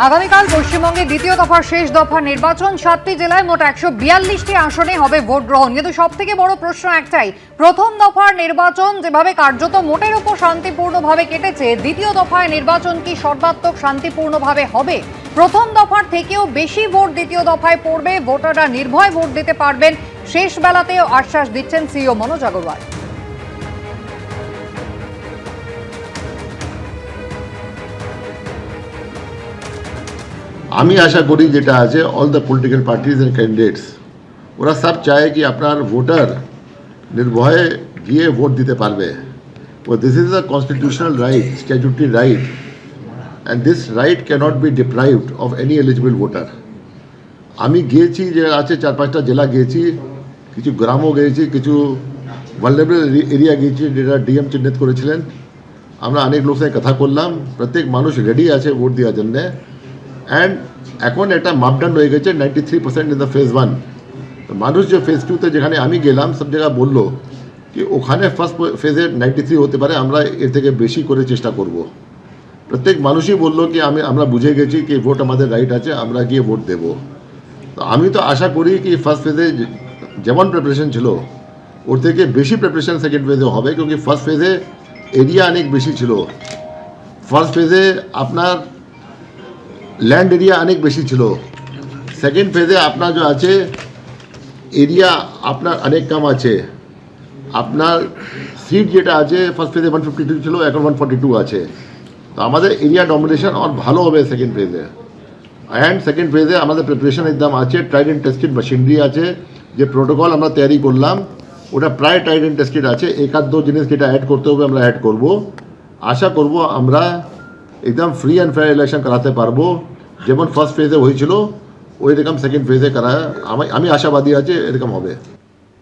আগামীকাল পশ্চিমবঙ্গে দ্বিতীয় দফার শেষ দফার নির্বাচন। 7টি জেলায় মোট 142টি আসনে হবে ভোট গ্রহণ। কিন্তু সব থেকে বড় প্রশ্ন একটাই, প্রথম দফার নির্বাচন যেভাবে কার্যত মোটের উপর শান্তিপূর্ণভাবে কেটেছে, দ্বিতীয় দফায় নির্বাচন কি সর্বাত্মক শান্তিপূর্ণভাবে হবে? প্রথম দফার থেকেও বেশি ভোট দ্বিতীয় দফায় পড়বে, ভোটাররা নির্ভয় ভোট দিতে পারবেন, শেষ বেলাতেও আশ্বাস দিচ্ছেন সিইও মনোজ আগরওয়াল। আমি আশা করি যেটা আছে all the political parties and candidates ওরা সব চায় কি আপনার ভোটার নির্ভয়ে গিয়ে ভোট দিতে পারবে। This is a constitutional right, statutory right, and this right cannot be deprived of any eligible voter. আমি গিয়েছি যে আছে 4-5টা জেলা গিয়েছি, কিছু গ্রামও গিয়েছি, কিছু ভালনারেবল এরিয়া গিয়েছি যেটা ডিএম চিহ্নিত করেছিলেন। আমরা অনেক লোক সাথে কথা করলাম, প্রত্যেক মানুষ রেডি আছে ভোট দেওয়ার জন্যে। অ্যান্ড এখন একটা মাপদণ্ড হয়ে গেছে 93% ইন দ্য ফেজ 1। মানুষ যে ফেজ 2তে যেখানে আমি গেলাম সব জায়গায় বললো কি ওখানে ফার্স্ট ফেজে 93 হতে পারে, আমরা এর থেকে বেশি করে চেষ্টা করব। প্রত্যেক মানুষই বললো কি আমরা বুঝে গেছি কি ভোট আমাদের রাইট আছে, আমরা গিয়ে ভোট দেব। তো আমি তো আশা করি কি ফার্স্ট ফেজে যেমন প্রিপারেশন ছিল ওর থেকে বেশি প্রিপারেশন সেকেন্ড ফেজে হবে, क्योंकि ফার্স্ট ফেজে এরিয়া অনেক বেশি ছিল। ফার্স্ট ফেজে আপনার ল্যান্ড এরিয়া অনেক বেশি ছিল। সেকেন্ড ফেজে আপনার যে আছে এরিয়া আপনার অনেক কম আছে। আপনার সিট যেটা আছে ফার্স্ট ফেজে 152 ছিল, এখন 142 আছে। তো আমাদের এরিয়া ডমিনেশন আর ভালো হবে সেকেন্ড ফেজে। অ্যান্ড সেকেন্ড ফেজে আমাদের প্রিপারেশন একদম আছে, ট্রাইড অ্যান্ড টেস্টেড মেশিনারি আছে, যে প্রোটোকল আমরা তৈরি করলাম ওটা প্রায় ট্রাইড অ্যান্ড টেস্টেড আছে। এক আধ দো জিনিস যেটা অ্যাড করতে হবে আমরা অ্যাড করব। আশা করব আমরা একদম ফ্রি অ্যান্ড ফেয়ার ইলেকশন করাতে পারবো, যেমন ফার্স্ট ফেজে হয়েছিল ওই রকম সেকেন্ড ফেজে করা। আমি আশাবাদী আছে এরকম হবে।